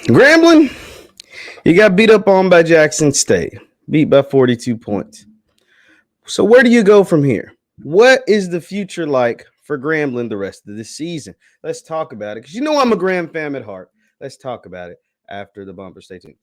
Grambling, you got beat up on by Jackson State, beat by 42 points. So where do you go from here? What is the future like for Grambling the rest of this season? Let's talk about it, because you know I'm a Gramfam at heart. Let's talk about it after the bumper. Stay tuned.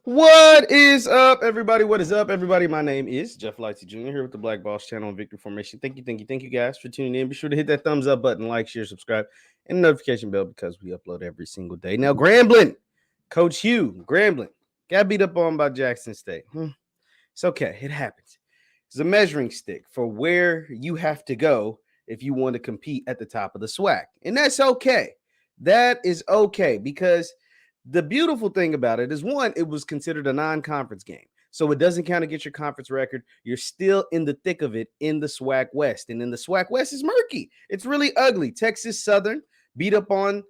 What is up, everybody? What is up, everybody? My name is JeffLightsyJr. here with the Black Boss channel on Victory Formation. Thank you guys for tuning in. Be sure to hit that thumbs up button, like, share, subscribe, and the notification bell because we upload every single day. Now, Grambling, Coach Hue, Grambling, got beat up on by Jackson State. It's okay. It happens. It's a measuring stick for where you have to go if you want to compete at the top of the SWAC. And that's okay. That is okay, because the beautiful thing about it is, one, it was considered a non-conference game. So it doesn't count against your conference record. You're still in the thick of it in the SWAC West. And in the SWAC West is murky. It's really ugly. Texas Southern beat up on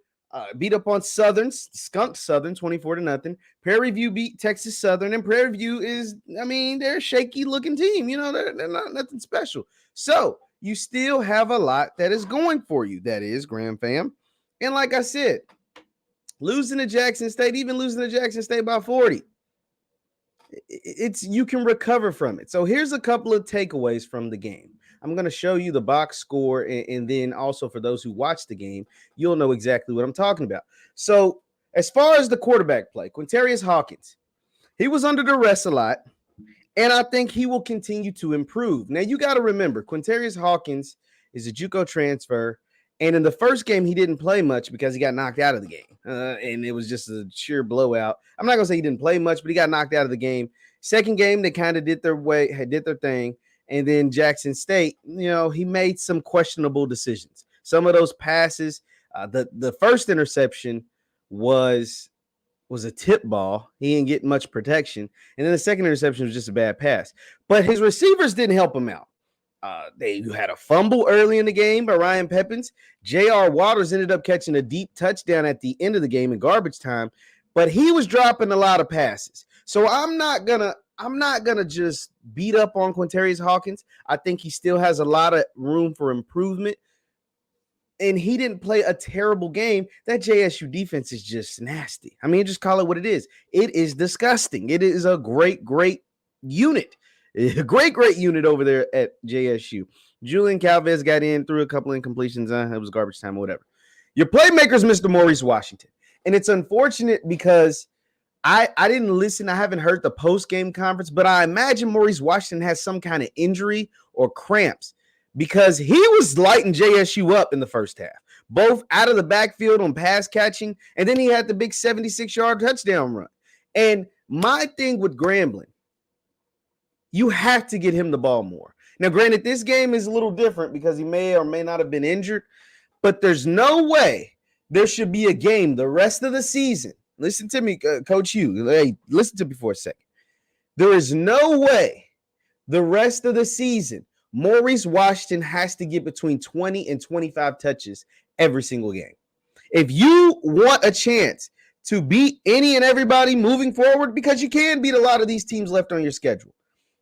Southern, skunked Southern 24-0. Prairie View beat Texas Southern, and Prairie View is, they're a shaky looking team. They're not nothing special. So you still have a lot that is going for you. That is Gramfam. And like I said, losing to Jackson State, even losing to Jackson State by 40, you can recover from it. So here's a couple of takeaways from the game. I'm going to show you the box score, and then also for those who watch the game, you'll know exactly what I'm talking about. So as far as the quarterback play, Quintarius Hawkins, he was under duress a lot, and I think he will continue to improve. Now, you got to remember, Quintarius Hawkins is a JUCO transfer. And in the first game, he didn't play much because he got knocked out of the game. And it was just a sheer blowout. I'm not going to say he didn't play much, but he got knocked out of the game. Second game, they kind of did their thing. And then Jackson State, he made some questionable decisions. Some of those passes, the first interception was a tip ball. He didn't get much protection. And then the second interception was just a bad pass. But his receivers didn't help him out. They had a fumble early in the game by Ryan Peppins. J.R. Waters ended up catching a deep touchdown at the end of the game in garbage time, but he was dropping a lot of passes. So I'm not gonna just beat up on Quintarius Hawkins. I think he still has a lot of room for improvement, and he didn't play a terrible game. That JSU defense is just nasty. Just call it what it is. It is disgusting. It is a great unit. A great unit over there at JSU. Julian Calvez got in, threw a couple incompletions. It was garbage time or whatever. Your playmaker's Mr. Maurice Washington. And it's unfortunate because I didn't listen. I haven't heard the post-game conference, but I imagine Maurice Washington has some kind of injury or cramps, because he was lighting JSU up in the first half, both out of the backfield on pass catching, and then he had the big 76-yard touchdown run. And my thing with Grambling, you have to get him the ball more. Now, granted, this game is a little different because he may or may not have been injured, but there's no way there should be a game the rest of the season. Listen to me, Coach Hugh. Hey, listen to me for a second. There is no way the rest of the season Maurice Washington has to get between 20 and 25 touches every single game. If you want a chance to beat any and everybody moving forward, because you can beat a lot of these teams left on your schedule,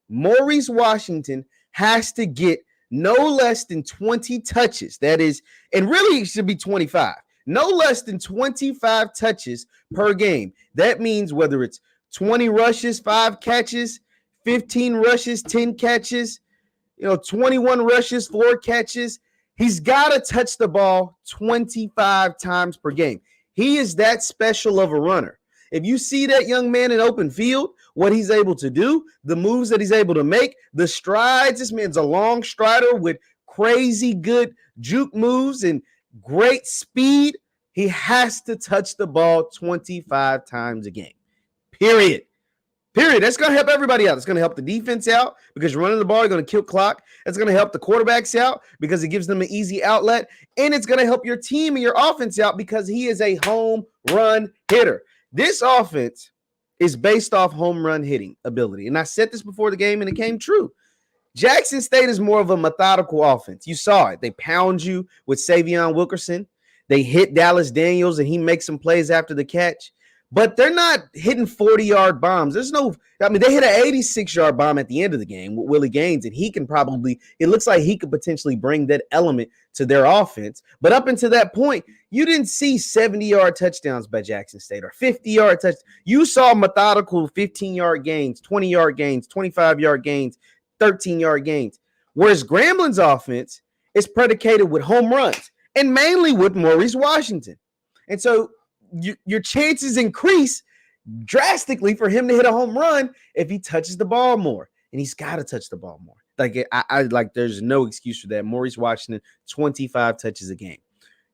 Maurice Washington has to get no less than 20 touches. That is, and really it should be 25. No less than 25 touches per game. That means whether it's 20 rushes, 5 catches, 15 rushes, 10 catches, 21 rushes, 4 catches. He's got to touch the ball 25 times per game. He is that special of a runner. If you see that young man in open field, what he's able to do, the moves that he's able to make, the strides, this man's a long strider with crazy good juke moves and great speed. He has to touch the ball 25 times a game. Period. That's going to help everybody out. It's going to help the defense out because you're running the ball. You're going to kill clock. It's going to help the quarterbacks out because it gives them an easy outlet. And it's going to help your team and your offense out because he is a home run hitter. This offense is based off home run hitting ability. And I said this before the game, and it came true. Jackson State is more of a methodical offense. You saw it. They pound you with Savion Wilkerson. They hit Dallas Daniels and he makes some plays after the catch. But they're not hitting 40-yard bombs. They hit an 86-yard bomb at the end of the game with Willie Gaines, and it looks like he could potentially bring that element to their offense. But up until that point, you didn't see 70-yard touchdowns by Jackson State or 50-yard touchdowns. You saw methodical 15-yard gains, 20-yard gains, 25-yard gains, 13-yard gains. Whereas Grambling's offense is predicated with home runs and mainly with Maurice Washington. And so your chances increase drastically for him to hit a home run if he touches the ball more, and he's got to touch the ball more. There's no excuse for that. Maurice Washington, 25 touches a game.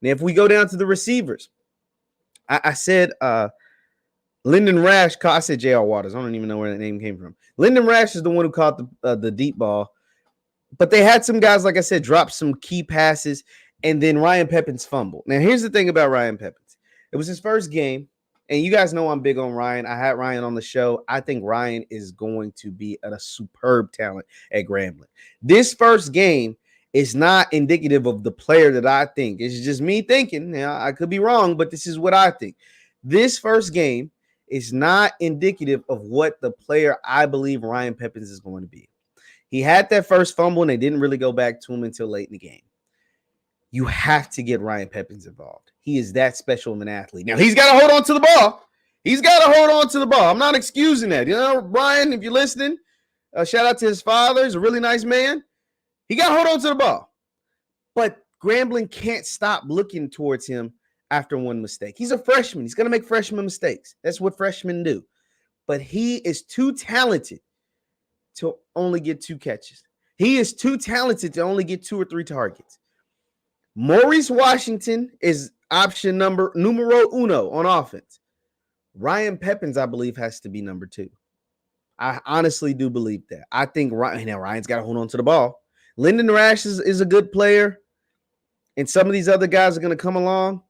Now, if we go down to the receivers, I said Lyndon Rash. I said J.R. Waters. I don't even know where that name came from. Lyndon Rash is the one who caught the deep ball, but they had some guys, like I said, drop some key passes, and then Ryan Pepin's fumble. Now, here's the thing about Ryan Pepin. It was his first game, and you guys know I'm big on Ryan. I had Ryan on the show. I think Ryan is going to be a superb talent at Grambling. This first game is not indicative of the player that I think. It's just me thinking. Now, I could be wrong, but this is what I think. This first game is not indicative of what the player I believe Ryan Pepins is going to be. He had that first fumble, and they didn't really go back to him until late in the game. You have to get Ryan Pepins involved. He is that special of an athlete. Now, he's got to hold on to the ball. I'm not excusing that. You know, Ryan, if you're listening, shout out to his father. He's a really nice man. He got to hold on to the ball. But Grambling can't stop looking towards him after one mistake. He's a freshman. He's going to make freshman mistakes. That's what freshmen do. But he is too talented to only get 2 catches. He is too talented to only get 2 or 3 targets. Maurice Washington is option numero uno on offense. Ryan Pepins, I believe, has to be number 2. I honestly do believe that. I think Ryan's got to hold on to the ball. Lyndon Rash is a good player, and some of these other guys are going to come along.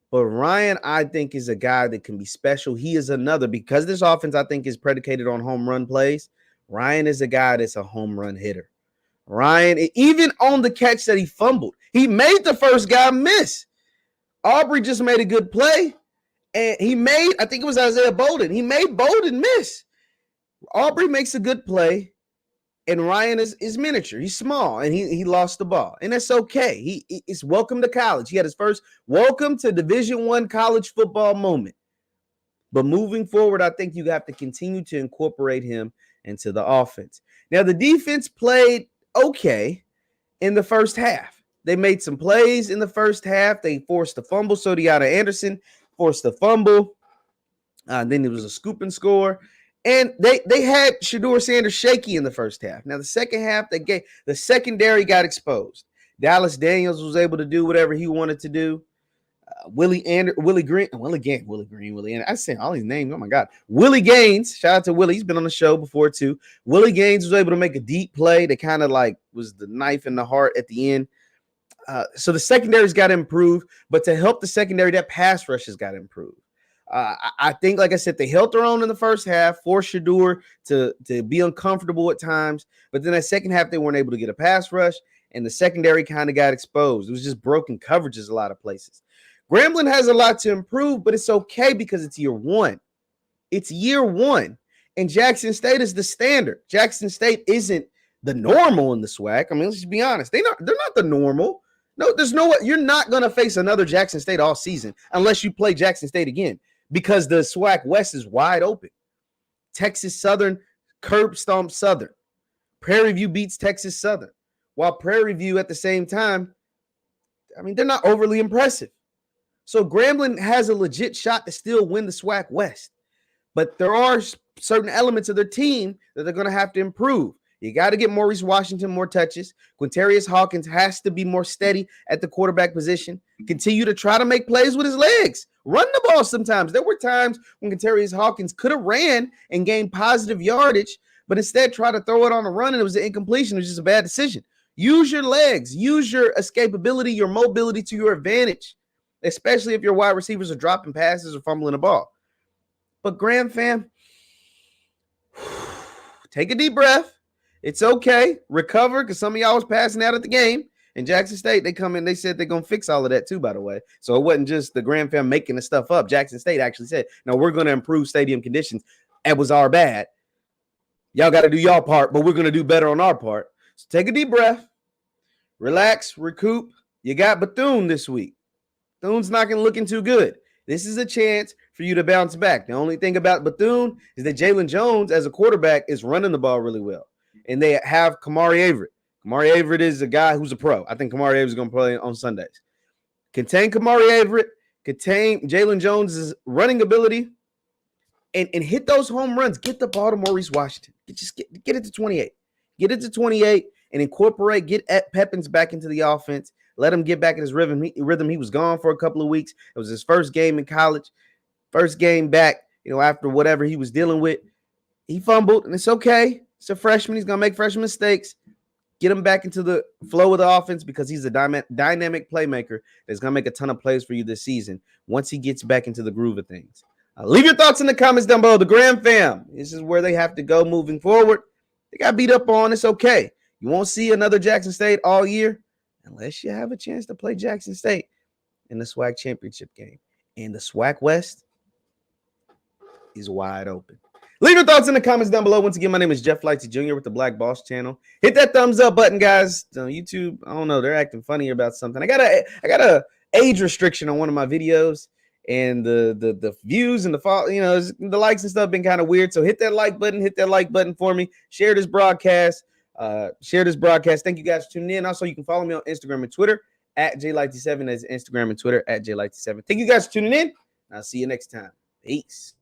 But Ryan, I think, is a guy that can be special. He is another, because this offense, I think, is predicated on home run plays. Ryan is a guy that's a home run hitter. Ryan, even on the catch that he fumbled, he made the first guy miss. Aubrey just made a good play, and I think it was Isaiah Bolden. He made Bolden miss. Aubrey makes a good play, and Ryan is miniature. He's small, and he lost the ball, and that's okay. He is welcome to college. He had his first welcome to Division I college football moment. But moving forward, I think you have to continue to incorporate him into the offense. Now, the defense played okay in the first half. They made some plays in the first half. They forced the fumble. Sodiata Anderson forced the fumble. Then it was a scoop and score. And they had Shedeur Sanders shaky in the first half. Now, the second half, the secondary got exposed. Dallas Daniels was able to do whatever he wanted to do. Willie Gaines. I say all these names. Oh my God. Willie Gaines. Shout out to Willie. He's been on the show before too. Willie Gaines was able to make a deep play that kind of like was the knife in the heart at the end. So the secondary's got to improve, but to help the secondary, that pass rush has got to improve. I think, like I said, they held their own in the first half, forced Shedeur to be uncomfortable at times, but then that second half, they weren't able to get a pass rush, and the secondary kind of got exposed. It was just broken coverages a lot of places. Grambling has a lot to improve, but it's okay because it's year one. It's year one, and Jackson State is the standard. Jackson State isn't the normal in the SWAC. I mean, let's just be honest. They're not the normal. No, there's no way. You're not going to face another Jackson State all season unless you play Jackson State again, because the SWAC West is wide open. Texas Southern curb stomp Southern. Prairie View beats Texas Southern, while Prairie View at the same time, I mean, they're not overly impressive. So Grambling has a legit shot to still win the SWAC West. But there are certain elements of their team that they're going to have to improve. You got to get Maurice Washington more touches. Quintarius Hawkins has to be more steady at the quarterback position. Continue to try to make plays with his legs. Run the ball sometimes. There were times when Quintarius Hawkins could have ran and gained positive yardage, but instead tried to throw it on a run, and it was an incompletion. It was just a bad decision. Use your legs. Use your escapability, your mobility to your advantage, especially if your wide receivers are dropping passes or fumbling the ball. But Gramfam, take a deep breath. It's okay. Recover, because some of y'all was passing out at the game. And Jackson State, they come in, they said they're going to fix all of that too, by the way. So it wasn't just the Gramfam making the stuff up. Jackson State actually said, no, we're going to improve stadium conditions. It was our bad. Y'all got to do y'all part, but we're going to do better on our part. So take a deep breath, relax, recoup. You got Bethune this week. Bethune's not looking too good. This is a chance for you to bounce back. The only thing about Bethune is that Jalen Jones, as a quarterback, is running the ball really well. And they have Kamari Averett. Kamari Averett is a guy who's a pro. I think Kamari Averett is going to play on Sundays. Contain Kamari Averett, contain Jalen Jones' running ability, and hit those home runs. Get the ball to Maurice Washington. Get it to 28. Get it to 28 and incorporate, get Peppins back into the offense. Let him get back in his rhythm. He was gone for a couple of weeks. It was his first game in college, first game back, after whatever he was dealing with. He fumbled, and it's okay. It's a freshman. He's going to make freshman mistakes. Get him back into the flow of the offense because he's a dynamic playmaker that's going to make a ton of plays for you this season once he gets back into the groove of things. Leave your thoughts in the comments down below. The Gramfam, this is where they have to go moving forward. They got beat up on. It's okay. You won't see another Jackson State all year unless you have a chance to play Jackson State in the SWAC Championship game. And the SWAC West is wide open. Leave your thoughts in the comments down below. Once again, my name is JeffLightsyJr. with the Black Boss channel. Hit that thumbs up button, guys. YouTube, I don't know, they're acting funny about something. I got a age restriction on one of my videos, and the views and the likes and stuff been kind of weird. So hit that like button for me. Share this broadcast. Thank you guys for tuning in. Also, you can follow me on Instagram and Twitter at JLightsy7. That's Instagram and Twitter at JLightsy7. Thank you guys for tuning in. I'll see you next time. Peace.